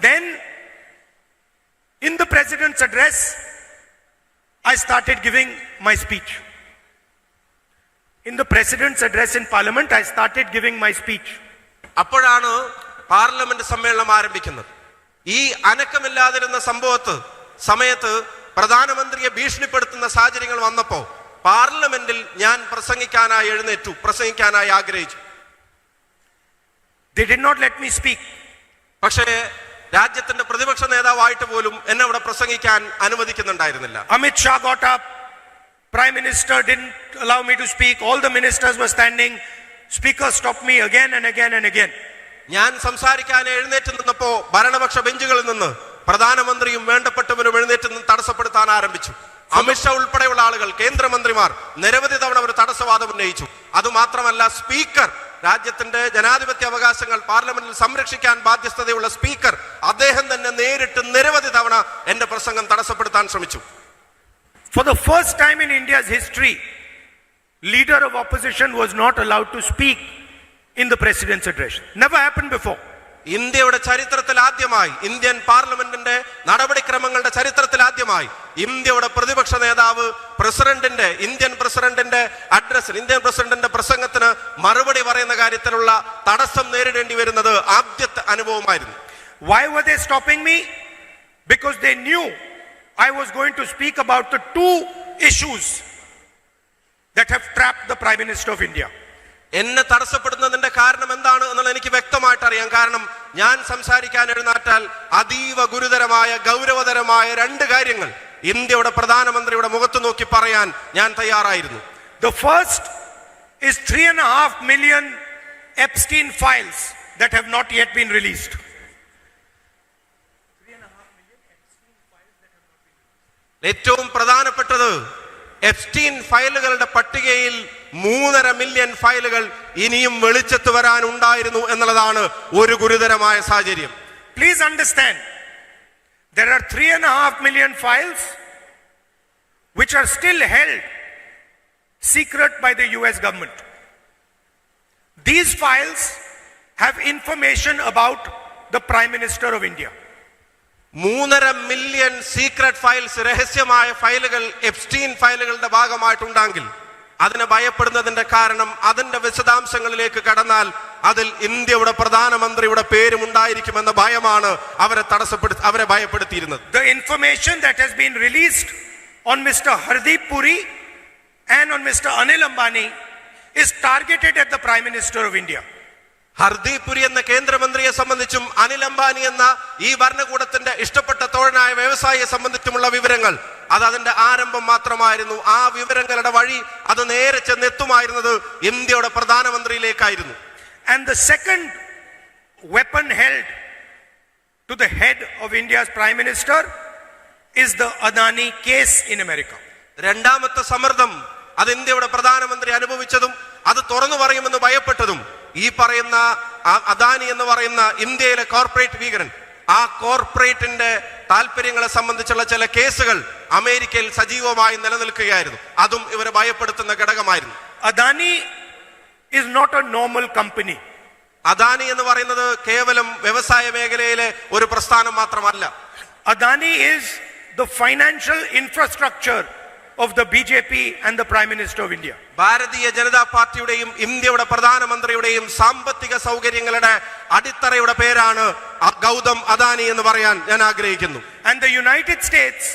Then, in the President's address, I started giving my speech. In the President's address in Parliament, I started giving my speech. അപ്പോഴാണ് parliament സമ്മേളനം ആരംഭിക്കുന്നത്. ഈ അനക്കമില്ലാതിരുന്ന സമയത്ത് പ്രധാനമന്ത്രിയെ ഭീഷണിപ്പെടുത്തുന്ന സാഹചര്യങ്ങൾ വന്നപ്പോൾ പാർലമെന്റിൽ ഞാൻ പ്രസംഗിക്കാനായി ആഗ്രഹിച്ചു. They did not let me speak. പക്ഷേ രാജ്യത്തിന്റെ പ്രതിപക്ഷ നേതാവായിട്ട് പോലും എന്നെ അവിടെ പ്രസംഗിക്കാൻ അനുവദിക്കുന്നുണ്ടായിരുന്നില്ല. Amit Shah got up. Prime Minister didn't allow me to speak. All the ministers were standing. Speaker stopped me again and again and again. ഞാൻ സംസാരിക്കാൻ എഴുന്നേറ്റ് നിന്നപ്പോ ഭരണപക്ഷ ബെഞ്ചുകളിൽ നിന്ന് പ്രധാനമന്ത്രിയും വേണ്ടപ്പെട്ടവരും എഴുന്നേറ്റ് നിന്ന് തടസ്സപ്പെടുത്താൻ ആരംഭിച്ചു. അമിത്ഷാ ഉൾപ്പെടെയുള്ള ആളുകൾ, കേന്ദ്രമന്ത്രിമാർ നിരവധി തവണ ഒരു തടസ്സവാദം ഉന്നയിച്ചു. അതുമാത്രമല്ല, സ്പീക്കർ, രാജ്യത്തിന്റെ ജനാധിപത്യ അവകാശങ്ങൾ പാർലമെന്റിൽ സംരക്ഷിക്കാൻ ബാധ്യസ്ഥതയുള്ള സ്പീക്കർ, അദ്ദേഹം തന്നെ നേരിട്ട് നിരവധി തവണ എന്റെ പ്രസംഗം തടസ്സപ്പെടുത്താൻ ശ്രമിച്ചു. For the first time in India's history, leader of opposition was not allowed to speak in the president's address. Never happened before. ഇന്ത്യയുടെ ചരിത്രത്തിൽ ആദ്യമായി, ഇന്ത്യൻ പാർലമെന്റിന്റെ നടപടിക്രമങ്ങളുടെ ചരിത്രത്തിൽ ആദ്യമായി ഇന്ത്യയുടെ പ്രതിപക്ഷ നേതാവ് ഇന്ത്യൻ പ്രസിഡന്റിന്റെ പ്രസംഗത്തിന് മറുപടി പറയുന്ന കാര്യത്തിലുള്ള തടസ്സം നേരിടേണ്ടി വരുന്നത് ആദ്യത്തെ അനുഭവമായിരുന്നു. Why were they stopping me? Because they knew I was going to speak about the two issues that have trapped the Prime Minister of India. എന്നെ തടസ്സപ്പെടുന്നതിന്റെ കാരണം എന്താണ് എന്നുള്ളത് എനിക്ക് വ്യക്തമായിട്ട് അറിയാം. കാരണം ഞാൻ സംസാരിക്കാൻ എഴുന്നേറ്റാൽ അതീവ ഗുരുതരമായ ഗൗരവതരമായ രണ്ട് കാര്യങ്ങൾ ഇന്ത്യയുടെ പ്രധാനമന്ത്രിയുടെ മുഖത്ത് നോക്കി പറയാൻ ഞാൻ തയ്യാറായിരുന്നു. The first is 3.5 million Epstein files that have not yet been released. ഏറ്റവും പ്രധാനപ്പെട്ടത് എപ്സ്റ്റീൻ ഫയലുകളുടെ പട്ടികയിൽ 3.5 മില്യൺ ഫയലുകൾ ഇനിയും വെളിച്ചത്ത് വരാൻ ഉണ്ടായിരുന്നു എന്നുള്ളതാണ് ഒരു ഗുരുതരമായ സാഹചര്യം. Please understand, there are 3.5 million files which are still held secret by the US government. These files have information about the Prime Minister of India. 3.5 million secret files, രഹസ്യമായ ഫയലുകൾ എപ്സ്റ്റീൻ ഫയലുകളുടെ ഭാഗമായിട്ടുണ്ടെങ്കിൽ അതിനെ ഭയപ്പെടുന്നതിന്റെ കാരണം അതിന്റെ വിശദാംശങ്ങളിലേക്ക് കടന്നാൽ അതിൽ ഇന്ത്യയുടെ പ്രധാനമന്ത്രിയുടെ പേരും ഉണ്ടായിരിക്കുമെന്ന ഭയമാണ് അവരെ ഭയപ്പെടുത്തിയിരുന്നത്. The information that has been released on Mr. Hardeep Puri and on Mr. Anil Ambani is targeted at the Prime Minister of India. Hardeep Puri എന്ന കേന്ദ്രമന്ത്രിയെ സംബന്ധിച്ചും അനിൽ അംബാനി എന്ന ഈ ഭരണകൂടത്തിന്റെ ഇഷ്ടപ്പെട്ട തോഴനായ വ്യവസായിയെ സംബന്ധിച്ചുമുള്ള വിവരങ്ങൾ അത് അതിന്റെ ആരംഭം മാത്രമായിരുന്നു. ആ വിവരങ്ങളുടെ വഴി അത് നേരെ ചെന്നെത്തുമായിരുന്നത് ഇന്ത്യയുടെ പ്രധാനമന്ത്രിയിലേക്കായിരുന്നു. And the second weapon held to the head of India's Prime Minister is the Adani case in America. രണ്ടാമത്തെ സമ്മർദ്ദം അത് ഇന്ത്യയുടെ പ്രധാനമന്ത്രി അനുഭവിച്ചതും അത് തുറന്നു പറയുമെന്ന് ഭയപ്പെട്ടതും ഈ പറയുന്ന അദാനി എന്ന് പറയുന്ന ഇന്ത്യയിലെ കോർപ്പറേറ്റ് ഭീകരൻ, ആ കോർപ്പറേറ്റിന്റെ താല്പര്യങ്ങളെ സംബന്ധിച്ചുള്ള ചില കേസുകൾ അമേരിക്കയിൽ സജീവമായി നിലനിൽക്കുകയായിരുന്നു. അതും ഇവരെ ഭയപ്പെടുത്തുന്ന ഘടകമായിരുന്നു. Adani is not a normal company. Adani എന്ന് പറയുന്നത് കേവലം വ്യവസായ മേഖലയിലെ ഒരു പ്രസ്ഥാനം മാത്രമല്ല. Adani is the financial infrastructure of the BJP and the Prime Minister of India. Bharatiya Janata പാർട്ടിയുടെയും ഇന്ത്യയുടെ പ്രധാനമന്ത്രിയുടെയും സാമ്പത്തിക സൗകര്യങ്ങളുടെ അടിത്തറയുടെ പേരാണ് ഗൗതം അദാനി എന്ന് പറയാൻ ഞാൻ ആഗ്രഹിക്കുന്നു. And the United States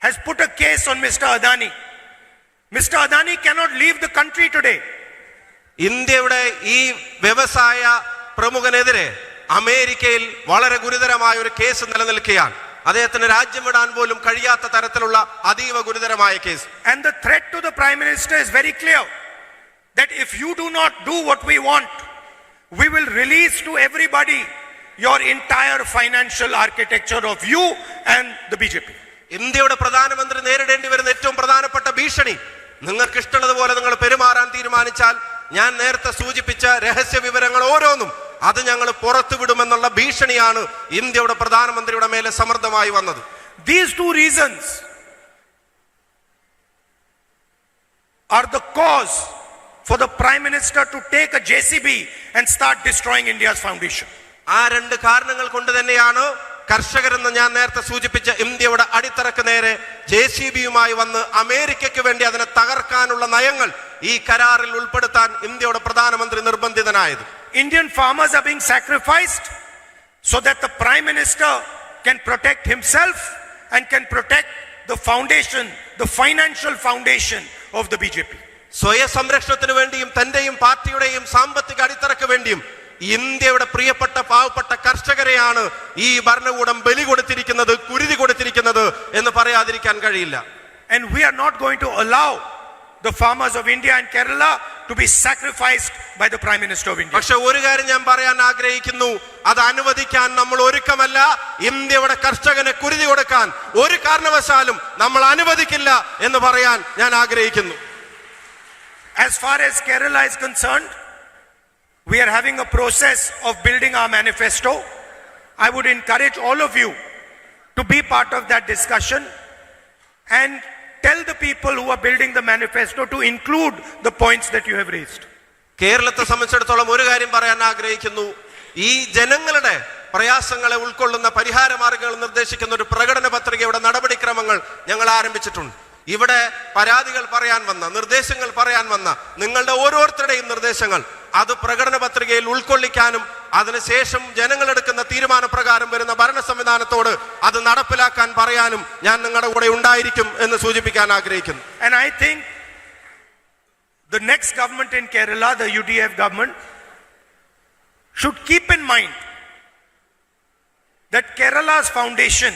has put a case on Mr. Adani. Mr. Adani cannot leave the country today. ഇന്ത്യയുടെ ഈ വ്യവസായ പ്രമുഖനെതിരെ അമേരിക്കയിൽ വളരെ ഗുരുതരമായ ഒരു കേസ് നിലനിൽക്കുകയാണ്. അദ്ദേഹത്തിന് രാജ്യം വിടാൻ പോലും കഴിയാത്ത തരത്തിലുള്ള അതീവ ഗുരുതരമായ case. And the threat to the Prime Minister is very clear, that if you do not do what we want, we will release to everybody your entire financial architecture of you and the BJP. ഇന്ത്യയുടെ പ്രധാനമന്ത്രി നേരിടേണ്ടി വരുന്ന ഏറ്റവും പ്രധാനപ്പെട്ട ഭീഷണി, നിങ്ങൾക്ക് ഇഷ്ടമുള്ളതുപോലെ നിങ്ങൾ പെരുമാറാൻ തീരുമാനിച്ചാൽ ഞാൻ നേരത്തെ സൂചിപ്പിച്ച രഹസ്യ വിവരങ്ങൾ ഓരോന്നും അത് ഞങ്ങൾ പുറത്തുവിടുമെന്നുള്ള ഭീഷണിയാണ് ഇന്ത്യയുടെ പ്രധാനമന്ത്രിയുടെ മേലെ സമ്മർദ്ദമായി വന്നത്. These two reasons are the cause for the Prime Minister to take a JCB and start destroying India's foundation. ആ രണ്ട് കാരണങ്ങൾ കൊണ്ട് തന്നെയാണ് കർഷകരെന്ന് ഞാൻ നേരത്തെ സൂചിപ്പിച്ച ഇന്ത്യയുടെ അടിത്തറക്ക് നേരെ JCBയുമായി വന്ന് അമേരിക്കയ്ക്ക് വേണ്ടി അതിനെ തകർക്കാനുള്ള നയങ്ങൾ ഈ കരാറിൽ ഉൾപ്പെടുത്താൻ ഇന്ത്യയുടെ പ്രധാനമന്ത്രി നിർബന്ധിതനായത്. Indian farmers are being sacrificed so that the Prime Minister can protect himself and can protect the foundation, the financial foundation of the BJP. സ്വയം സംരക്ഷണത്തിന് വേണ്ടിയും തന്റെയും പാർട്ടിയുടെയും സാമ്പത്തിക അടിത്തറക്ക് വേണ്ടിയും ഇന്ത്യയുടെ പ്രിയപ്പെട്ട പാവപ്പെട്ട കർഷകരെയാണ് ഈ ഭരണകൂടം ബലി കൊടുത്തിരിക്കുന്നത്, കുരുതി കൊടുത്തിരിക്കുന്നത് എന്ന് പറയാതിരിക്കാൻ കഴിയില്ല. And we are not going to allow the farmers of India and Kerala to be sacrificed by the Prime Minister of India. പക്ഷെ ഒരു കാര്യം ഞാൻ പറയാൻ ആഗ്രഹിക്കുന്നു, അത് അനുവദിക്കാൻ നമ്മൾ ഒരുക്കമല്ല. ഇന്ത്യയുടെ കർഷകനെ കുരുതി കൊടുക്കാൻ ഒരു കാരണവശാലും നമ്മൾ അനുവദിക്കില്ല എന്ന് പറയാൻ ഞാൻ ആഗ്രഹിക്കുന്നു. As far as Kerala is concerned, we are having a process of building our manifesto. I would encourage all of you to be part of that discussion and tell the people who are building the manifesto to include the points that you have raised. കേരളത്തെ സംബന്ധിച്ചിടത്തോളം ഒരു കാര്യം പറയാൻ ആഗ്രഹിക്കുന്നു. ഈ ജനങ്ങളുടെ പ്രയാസങ്ങളെ ഉൾക്കൊള്ളുന്ന പരിഹാര മാർഗങ്ങൾ നിർദ്ദേശിക്കുന്ന ഒരു പ്രകടന പത്രികയുടെ നടപടിക്രമങ്ങൾ ഞങ്ങൾ ആരംഭിച്ചിട്ടുണ്ട്. ഇവിടെ പരാതികൾ പറയാൻ വന്ന, നിർദ്ദേശങ്ങൾ പറയാൻ വന്ന നിങ്ങളുടെ ഓരോരുത്തരുടെയും നിർദ്ദേശങ്ങൾ അത് പ്രകടന പത്രികയിൽ ഉൾക്കൊള്ളിക്കാനും അതിനുശേഷം ജനങ്ങളെടുക്കുന്ന തീരുമാനപ്രകാരം വരുന്ന ഭരണ സംവിധാനത്തോട് അത് നടപ്പിലാക്കാൻ പറയാനും ഞാൻ നിങ്ങളുടെ കൂടെ ഉണ്ടായിരിക്കും എന്ന് സൂചിപ്പിക്കാൻ ആഗ്രഹിക്കുന്നു. And I think the next government in Kerala, the UDF government, should keep in mind that Kerala's foundation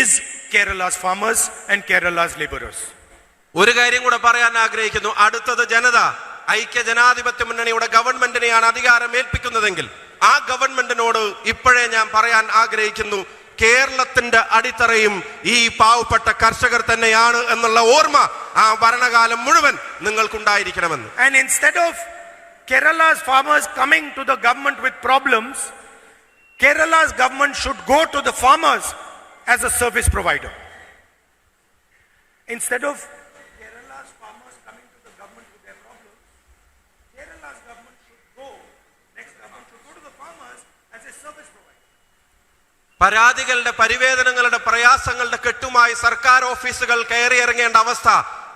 is Kerala's farmers and Kerala's laborers. ഒരു കാര്യം കൂടെ പറയാൻ ആഗ്രഹിക്കുന്നു. അടുത്തത് ജനത ഐക്യ ജനാധിപത്യ മുന്നണിയുടെ ഗവൺമെന്റിനെയാണ് അധികാരം ഏൽപ്പിക്കുന്നതെങ്കിൽ ആ ഗവൺമെന്റിനോട് ഇപ്പോഴേ ഞാൻ പറയാൻ ആഗ്രഹിക്കുന്നു, കേരളത്തിന്റെ അടിത്തറയും ഈ പാവപ്പെട്ട കർഷകർ തന്നെയാണ് എന്നുള്ള ഓർമ്മ ആ ഭരണകാലം മുഴുവൻ നിങ്ങൾക്കുണ്ടായിരിക്കണമെന്ന്. And instead of Kerala's farmers coming to the government with problems, Kerala's government should go to the farmers as a service provider. Instead of Kerala's farmers coming to the government with their problems, Kerala's government should go, next government should go to the farmers as a service provider. പരാതികളുടെ പരിവേദനങ്ങളുടെ പ്രയാസങ്ങളുടെ കെട്ടുമായി സർക്കാർ ഓഫീസുകൾ കയറിയിറങ്ങേണ്ട അവസ്ഥ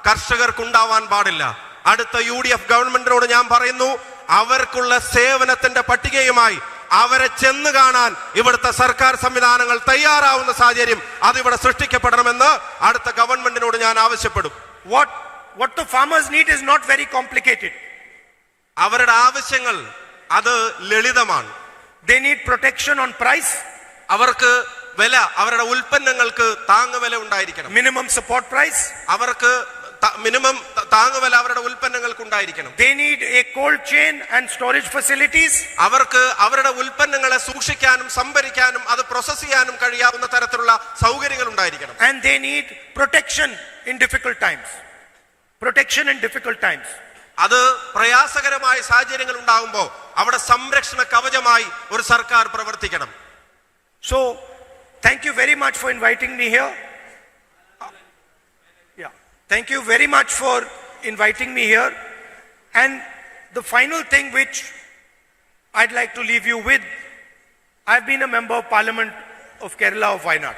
കർഷകർക്കുണ്ടാവാൻ പാടില്ല. അടുത്ത UDF ഗവൺമെന്റിനോട് ഞാൻ പറയുന്നു, അവർക്കുള്ള സേവനത്തിന്റെ പട്ടികയുമായി അവരെ ചെന്ന് കാണാൻ ഇവിടുത്തെ സർക്കാർ സംവിധാനങ്ങൾ തയ്യാറാവുന്ന സാഹചര്യം അതിവിടെ സൃഷ്ടിക്കപ്പെടണമെന്ന് അടുത്ത ഗവൺമെന്റിനോട് ഞാൻ ആവശ്യപ്പെടും. What the farmers need is not very complicated. അവരുടെ ആവശ്യങ്ങൾ അത് ലളിതമാണ്. They need protection on price. അവർക്ക് വില, അവരുടെ ഉൽപ്പന്നങ്ങൾക്ക് താങ്ങുവില ഉണ്ടായിരിക്കണം. Minimum support price. അവർക്ക് മിനിമം താങ്ങുവില അവരുടെ ഉൽപ്പന്നങ്ങൾക്ക് ഉണ്ടായിരിക്കണം. They need a cold chain and storage facilities. അവർക്ക് അവരുടെ ഉൽപ്പന്നങ്ങളെ സൂക്ഷിക്കാനും സംഭരിക്കാനും അത് പ്രോസസ് ചെയ്യാനും കഴിയാവുന്ന തരത്തിലുള്ള സൗകര്യങ്ങൾ ഉണ്ടായിരിക്കണം. And they need protection in difficult times. Protection in difficult times. അത് പ്രയാസകരമായ സാഹചര്യങ്ങൾ ഉണ്ടാകുമ്പോൾ അവിടെ സംരക്ഷണ കവചമായി ഒരു സർക്കാർ പ്രവർത്തിക്കണം. So, thank you very much for inviting me here. Thank you very much for inviting me here. And the final thing which I'd like to leave you with, I've been a member of Parliament of Kerala of Wayanad.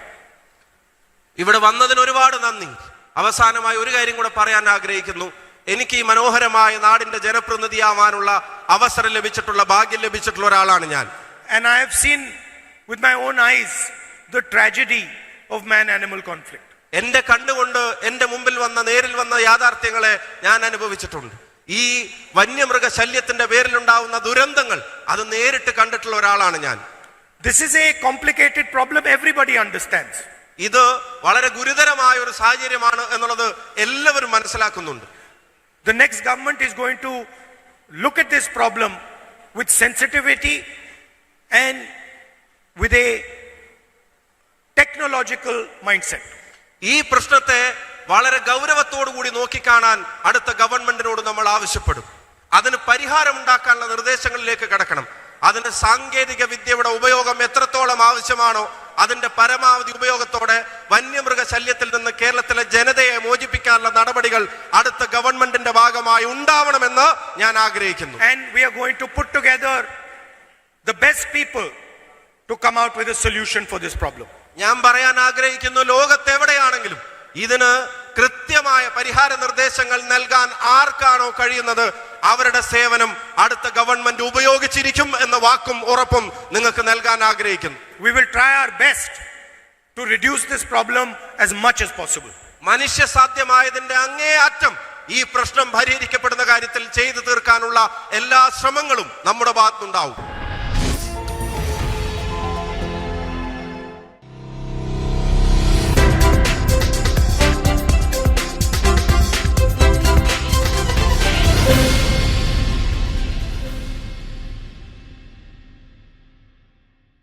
ഇവിടെ വന്നതിന് ഒരുപാട് നന്ദി. അവസാനമായി ഒരു കാര്യം കൂടെ പറയാൻ ആഗ്രഹിക്കുന്നു. എനിക്ക് ഈ മനോഹരമായ നാടിന്റെ ജനപ്രതിനിധിയാവാനുള്ള അവസരം ലഭിച്ചിട്ടുള്ള, ഭാഗ്യം ലഭിച്ചിട്ടുള്ള ഒരാളാണ് ഞാൻ. And I have seen with my own eyes the tragedy of man-animal conflict. എന്റെ കണ്ണുകൊണ്ട് എന്റെ മുമ്പിൽ വന്ന, നേരിൽ വന്ന യാഥാർത്ഥ്യങ്ങളെ ഞാൻ അനുഭവിച്ചിട്ടുണ്ട്. ഈ വന്യമൃഗ ശല്യത്തിന്റെ പേരിലുണ്ടാവുന്ന ദുരന്തങ്ങൾ അത് നേരിട്ട് കണ്ടിട്ടുള്ള ഒരാളാണ് ഞാൻ. This is a complicated problem, everybody understands. ഇത് വളരെ ഗുരുതരമായ ഒരു സാഹചര്യമാണ് എന്നുള്ളത് എല്ലാവരും മനസ്സിലാക്കുന്നുണ്ട്. The next government is going to look at this problem with sensitivity and with a technological mindset. ഈ പ്രശ്നത്തെ വളരെ ഗൗരവത്തോടു കൂടി നോക്കിക്കാണാൻ അടുത്ത ഗവൺമെന്റിനോട് നമ്മൾ ആവശ്യപ്പെടും. അതിന് പരിഹാരം ഉണ്ടാക്കാനുള്ള നിർദ്ദേശങ്ങളിലേക്ക് കടക്കണം. അതിന് സാങ്കേതിക വിദ്യയുടെ ഉപയോഗം എത്രത്തോളം ആവശ്യമാണോ അതിന്റെ പരമാവധി ഉപയോഗത്തോടെ വന്യമൃഗ ശല്യത്തിൽ നിന്ന് കേരളത്തിലെ ജനതയെ മോചിപ്പിക്കാനുള്ള നടപടികൾ അടുത്ത ഗവൺമെന്റിന്റെ ഭാഗമായി ഉണ്ടാവണമെന്ന് ഞാൻ ആഗ്രഹിക്കുന്നു. And we are going to put together the best people to come out with a solution for this problem. ഞാൻ പറയാൻ ആഗ്രഹിക്കുന്നു, ലോകത്തെവിടെയാണെങ്കിലും ഇതിന് കൃത്യമായ പരിഹാര നിർദ്ദേശങ്ങൾ നൽകാൻ ആർക്കാണോ കഴിയുന്നത് അവരുടെ സേവനം അടുത്ത ഗവൺമെന്റ് ഉപയോഗിച്ചിരിക്കും എന്ന വാക്കും ഉറപ്പും നിങ്ങൾക്ക് നൽകാൻ ആഗ്രഹിക്കുന്നു. We will try our best to reduce this problem as much as possible. മനുഷ്യ സാധ്യമായതിന്റെ അങ്ങേ അറ്റം ഈ പ്രശ്നം പരിഹരിക്കപ്പെടുന്ന കാര്യത്തിൽ ചെയ്തു തീർക്കാനുള്ള എല്ലാ ശ്രമങ്ങളും നമ്മുടെ ഭാഗത്തുനിന്നുണ്ടാവും.